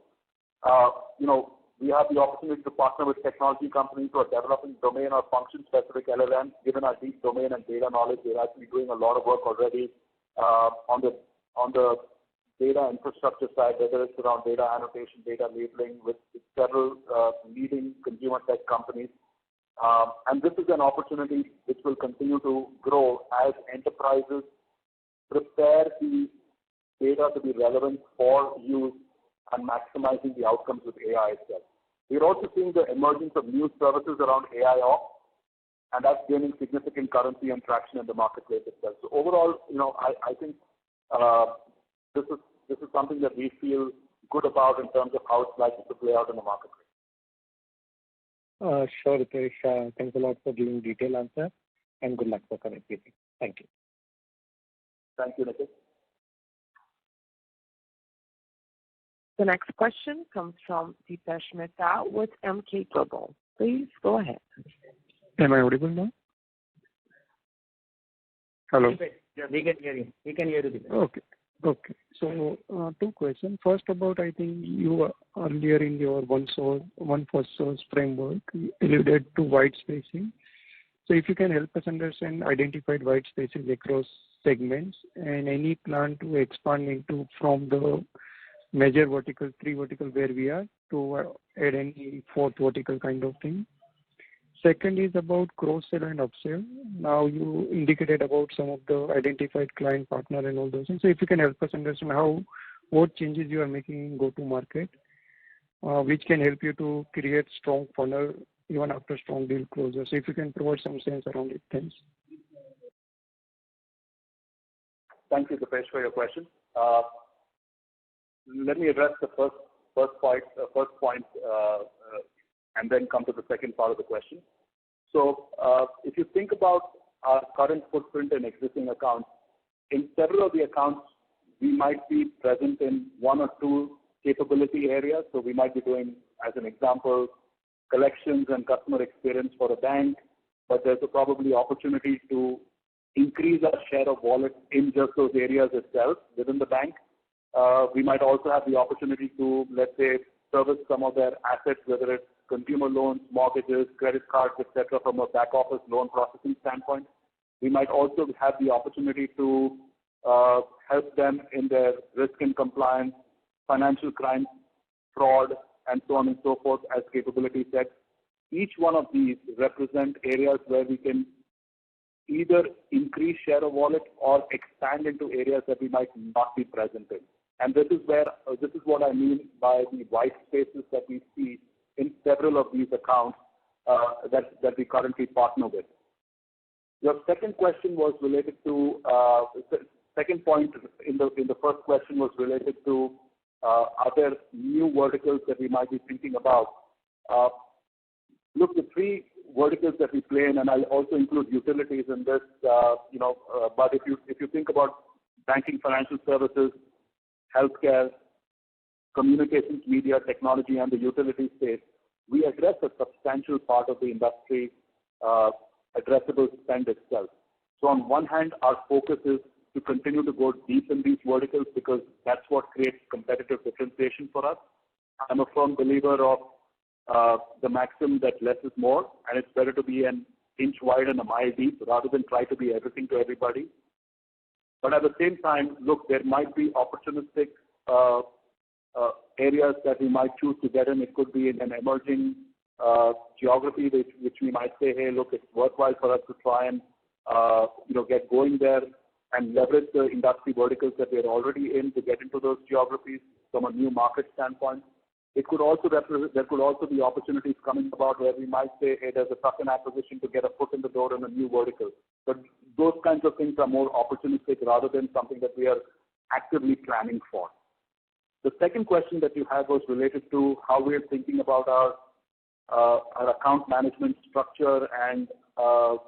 we have the opportunity to partner with technology companies who are developing domain or function-specific LLMs. Given our deep domain and data knowledge, we're actually doing a lot of work already on the data infrastructure side, whether it's around data annotation, data labeling, with several leading consumer tech companies. And this is an opportunity which will continue to grow as enterprises prepare the data to be relevant for use and maximizing the outcomes with AI itself. We're also seeing the emergence of new services around AI ops, and that's gaining significant currency and traction in the marketplace itself. So overall, I think this is something that we feel good about in terms of how it's likely to play out in the marketplace. Sure, Ritesh. Thanks a lot for giving detailed answer, and good luck for current meeting. Thank you. Thank you, Nikhil. The next question comes from Dipesh Mehta with MK Global. Please go ahead. Am I audible now? Hello. Yes, we can hear you. We can hear you. Okay. So two questions. First, about I think you earlier in your one Firstsource framework alluded to white spacing. So if you can help us understand identified white spaces across segments and any plan to expand into from the major vertical, 3 vertical where we are, to add any 4th vertical kind of thing. Second is about cross-sell and upsell. Now you indicated about some of the identified client partner and all those things. So if you can help us understand what changes you are making in go-to-market, which can help you to create strong funnel even after strong deal closure. So if you can provide some sense around it, thanks. Thank you, Dipesh, for your question. Let me address the first point, and then come to the second part of the question. So if you think about our current footprint and existing accounts, in several of the accounts, we might be present in 1 or 2 capability areas. So we might be doing, as an example, collections and customer experience for a bank, but there's probably opportunity to increase our share of wallet in just those areas itself within the bank. We might also have the opportunity to, let's say, service some of their assets, whether it's consumer loans, mortgages, credit cards, etc., from a back office loan processing standpoint. We might also have the opportunity to help them in their risk and compliance, financial crime, fraud, and so on and so forth as capability sets. Each one of these represent areas where we can either increase share of wallet or expand into areas that we might not be present in. And this is what I mean by the white spaces that we see in several of these accounts that we currently partner with. Your second question was related to second point in the first question was related to other new verticals that we might be thinking about. Look, the 3 verticals that we play in, and I'll also include utilities in this, but if you think about banking, financial services, healthcare, communications, media, technology, and the utility space, we address a substantial part of the industry addressable spend itself. So on one hand, our focus is to continue to go deep in these verticals because that's what creates competitive differentiation for us. I'm a firm believer of the maxim that less is more, and it's better to be an inch wide and a mile deep rather than try to be everything to everybody. But at the same time, look, there might be opportunistic areas that we might choose to get in. It could be in an emerging geography which we might say, hey, look, it's worthwhile for us to try and get going there and leverage the industry verticals that we're already in to get into those geographies from a new market standpoint. There could also be opportunities coming about where we might say, hey, there's a tuck-in acquisition to get a foot in the door in a new vertical. But those kinds of things are more opportunistic rather than something that we are actively planning for. The second question that you had was related to how we are thinking about our account management structure and how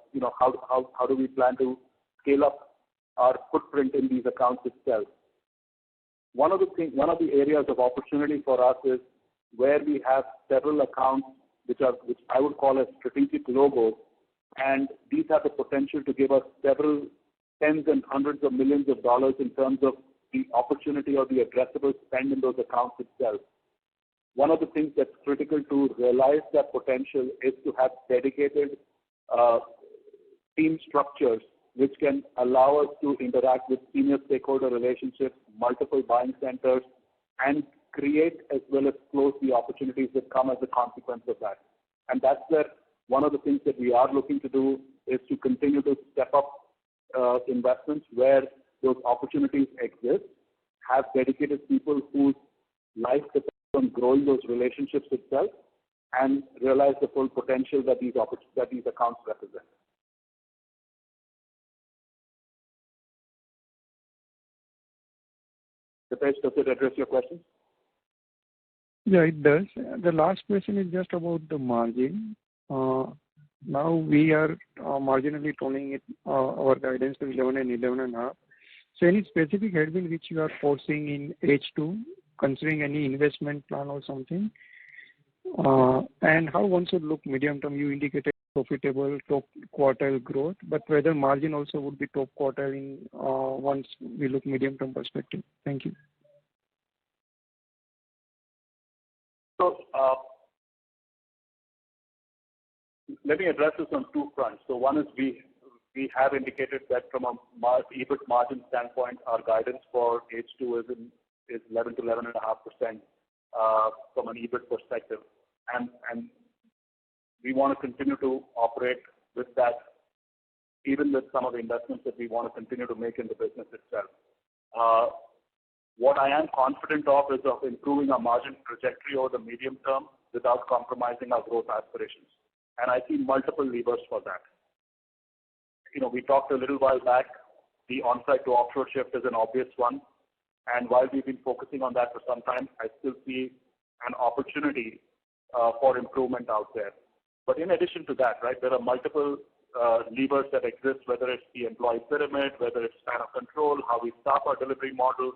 do we plan to scale up our footprint in these accounts itself. One of the areas of opportunity for us is where we have several accounts which I would call as strategic logos, and these have the potential to give us several tens and hundreds of millions of dollars in terms of the opportunity or the addressable spend in those accounts itself. One of the things that's critical to realize that potential is to have dedicated team structures which can allow us to interact with senior stakeholder relationships, multiple buying centers, and create as well as close the opportunities that come as a consequence of that. And that's where one of the things that we are looking to do is to continue to step up investments where those opportunities exist, have dedicated people whose life depends on growing those relationships itself, and realize the full potential that these accounts represent. Dipesh, does it address your question? Yeah, it does. The last question is just about the margin. Now we are marginally toning it, our guidance to 11 and 11.5. So any specific headwind which you are foreseeing in H2, considering any investment plan or something? And how one should look medium term? You indicated profitable top quartile growth, but whether margin also would be top quartile in once we look medium term perspective. Thank you. So let me address this on two fronts. So one is we have indicated that from a EBIT margin standpoint, our guidance for H2 is 11 to 11.5% from an EBIT perspective, and we want to continue to operate with that, even with some of the investments that we want to continue to make in the business itself. What I am confident of is of improving our margin trajectory over the medium term without compromising our growth aspirations. And I see multiple levers for that. We talked a little while back, the on-site to offshore shift is an obvious one. And while we've been focusing on that for some time, I still see an opportunity for improvement out there. But in addition to that, right, there are multiple levers that exist, whether it's the employee pyramid, whether it's span of control, how we staff our delivery model,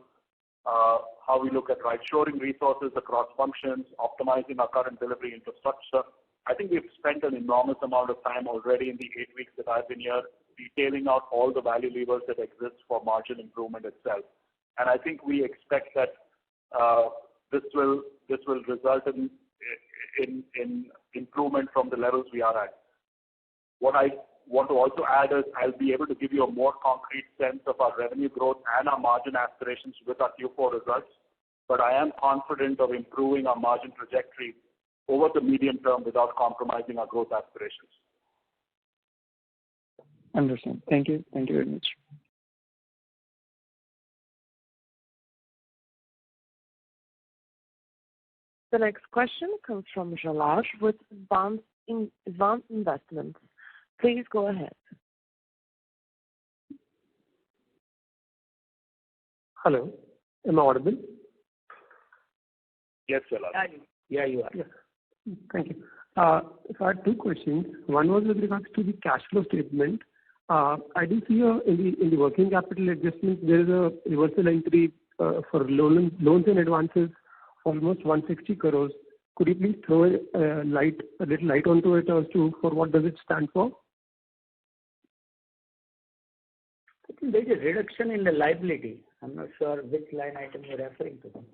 how we look at right-shoring resources across functions, optimizing our current delivery infrastructure. I think we've spent an enormous amount of time already in the 8 weeks that I've been here, detailing out all the value levers that exist for margin improvement itself. And I think we expect that this will result in improvement from the levels we are at. What I want to also add is I'll be able to give you a more concrete sense of our revenue growth and our margin aspirations with our Q4 results, but I am confident of improving our margin trajectory over the medium term without compromising our growth aspirations. Understand. Thank you. Thank you very much. The next question comes from Jalaj with Advanced Investments. Please go ahead. Hello. Am I audible? Yes, Jalaj. Yeah, you are. Yeah. Thank you. So I had two questions. One was with regards to the cash flow statement. I do see in the working capital adjustments, there is a reversal entry for loans and advances, almost 160 crores. Could you please throw a little light onto it as to for what does it stand for? I think there is a reduction in the liability. I'm not sure which line item you're referring to.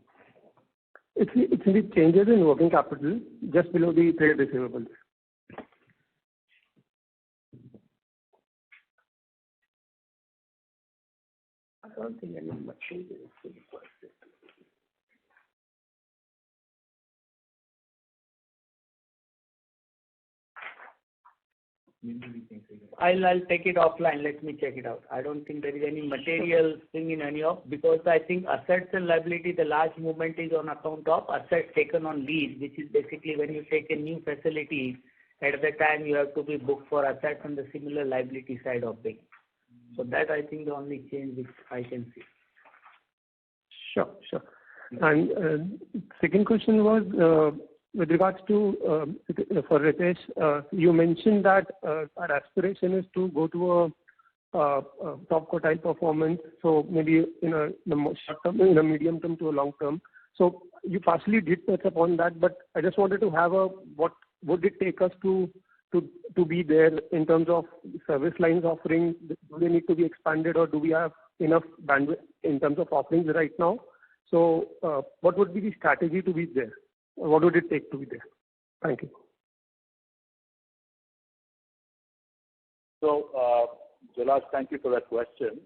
It's the changes in working capital just below the trade receivables. I don't think any much changes. I'll take it offline. Let me check it out. I don't think there is any material thing in any of, because I think assets and liability, the large movement is on account of assets taken on lease, which is basically when you take a new facility, at the time you have to be booked for assets and the similar liability side of things. So that I think the only change which I can see. Sure. And second question was with regards to for Ritesh, you mentioned that our aspiration is to go to a top quartile performance. So maybe in a short term, in a medium term to a long term. So you partially did touch upon that, but I just wanted to have what would it take us to be there in terms of service lines offering? Do they need to be expanded, or do we have enough bandwidth in terms of offerings right now? So what would be the strategy to be there? What would it take to be there? Thank you. So, Jalaj, thank you for that question.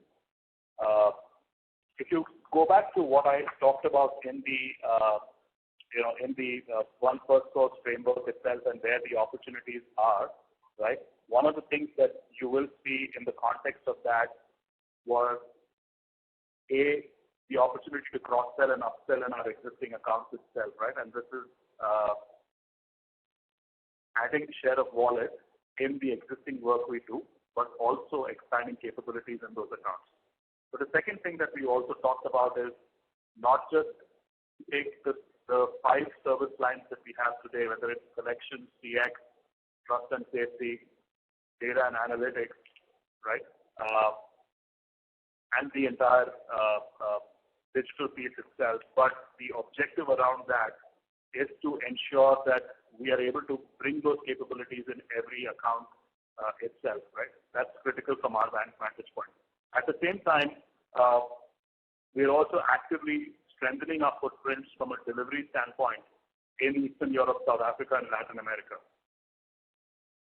If you go back to what I talked about in the One Firstsource framework itself and where the opportunities are, right? One of the things that you will see in the context of that was the opportunity to cross-sell and upsell in our existing accounts itself, right? And this is adding share of wallet in the existing work we do, but also expanding capabilities in those accounts. So the second thing that we also talked about is not just take the 5 service lines that we have today, whether it's collections, CX, trust and safety, data and analytics, right? And the entire digital piece itself. But the objective around that is to ensure that we are able to bring those capabilities in every account itself, right? That's critical from our vantage point. At the same time, we're also actively strengthening our footprints from a delivery standpoint in Eastern Europe, South Africa, and Latin America.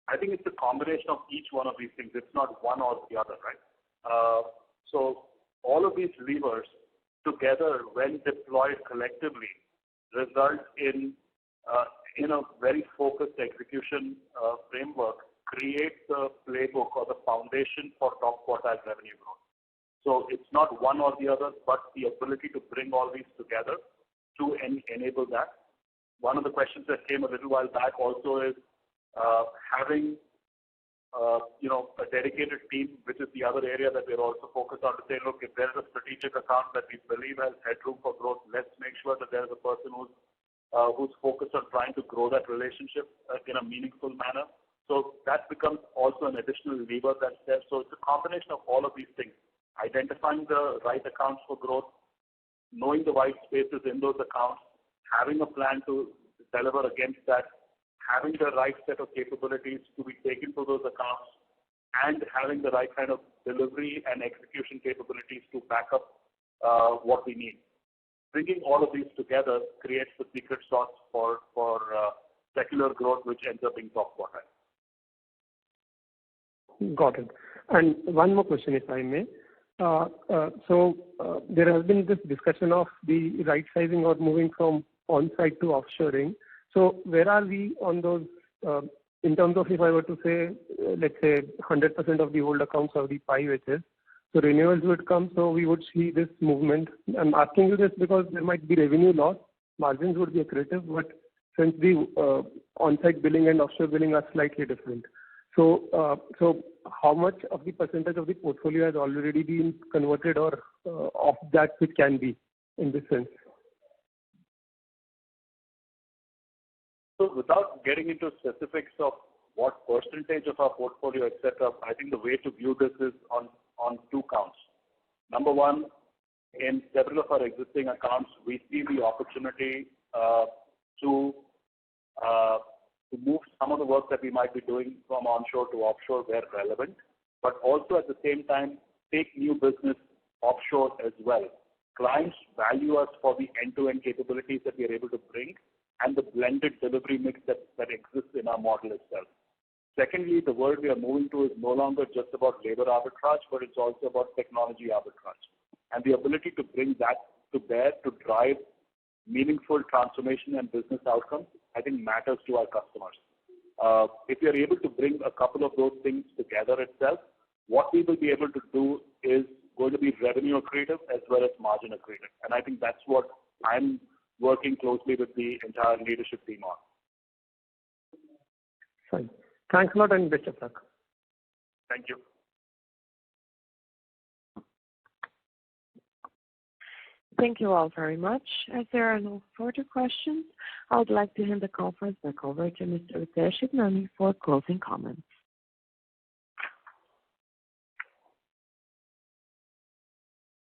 I think it's a combination of each one of these things. It's not one or the other, right? So all of these levers together, when deployed collectively, result in a very focused execution framework, create the playbook or the foundation for top quartile revenue growth. So it's not one or the other, but the ability to bring all these together to enable that. One of the questions that came a little while back also is having a dedicated team, which is the other area that we're also focused on, to say, look, if there's a strategic account that we believe has headroom for growth, let's make sure that there's a person who's focused on trying to grow that relationship in a meaningful manner. So that becomes also an additional lever that's there. So it's a combination of all of these things. Identifying the right accounts for growth, knowing the white spaces in those accounts, having a plan to deliver against that, having the right set of capabilities to be taken to those accounts, and having the right kind of delivery and execution capabilities to back up what we need. Bringing all of these together creates the secret sauce for secular growth, which ends up being top quartile. Got it. And one more question, if I may. So there has been this discussion of the right sizing or moving from on-site to offshoring. So where are we on those, in terms of, if I were to say, let's say 100% of the old accounts of the 5 HS, so renewals would come, so we would see this movement. I'm asking you this because there might be revenue loss, margins would be accretive, but since the on-site billing and offshore billing are slightly different. So how much of the percentage of the portfolio has already been converted, or of that which can be in this sense? So without getting into specifics of what percentage of our portfolio, etc., I think the way to view this is on 2 counts. Number one, in several of our existing accounts, we see the opportunity to move some of the work that we might be doing from onshore to offshore where relevant, but also at the same time take new business offshore as well. Clients value us for the end-to-end capabilities that we are able to bring and the blended delivery mix that exists in our model itself. Secondly, the world we are moving to is no longer just about labor arbitrage, but it's also about technology arbitrage. And the ability to bring that to bear to drive meaningful transformation and business outcomes, I think matters to our customers. if you're able to bring a couple of those things together itself, what we will be able to do is going to be revenue accretive as well as margin accretive. And I think that's what I'm working closely with the entire leadership team on. Fine. Thanks a lot and best of luck. Thank you. Thank you all very much. As there are no further questions, I would like to hand the conference back over to Mr. Ritesh Idnani for closing comments.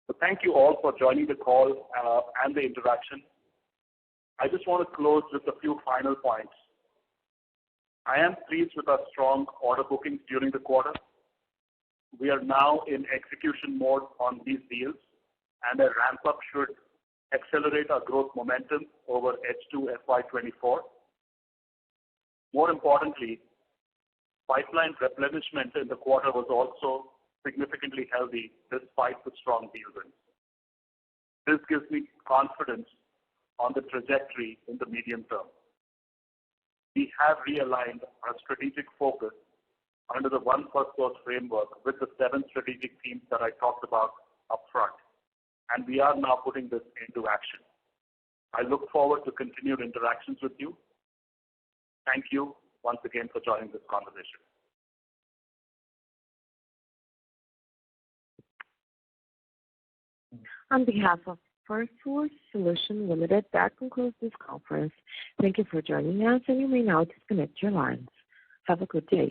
So thank you all for joining the call and the interaction. I just want to close with a few final points. I am pleased with our strong order bookings during the quarter. We are now in execution mode on these deals, and a ramp-up should accelerate our growth momentum over H2 FY24. More importantly, pipeline replenishment in the quarter was also significantly healthy despite the strong deal wins. This gives me confidence on the trajectory in the medium term. We have realigned our strategic focus under the One Firstsource framework with the 7 strategic themes that I talked about up front, and we are now putting this into action. I look forward to continued interactions with you. Thank you once again for joining this conversation. On behalf of Firstsource Solutions Limited, that concludes this conference. Thank you for joining us, and you may now disconnect your lines. Have a good day.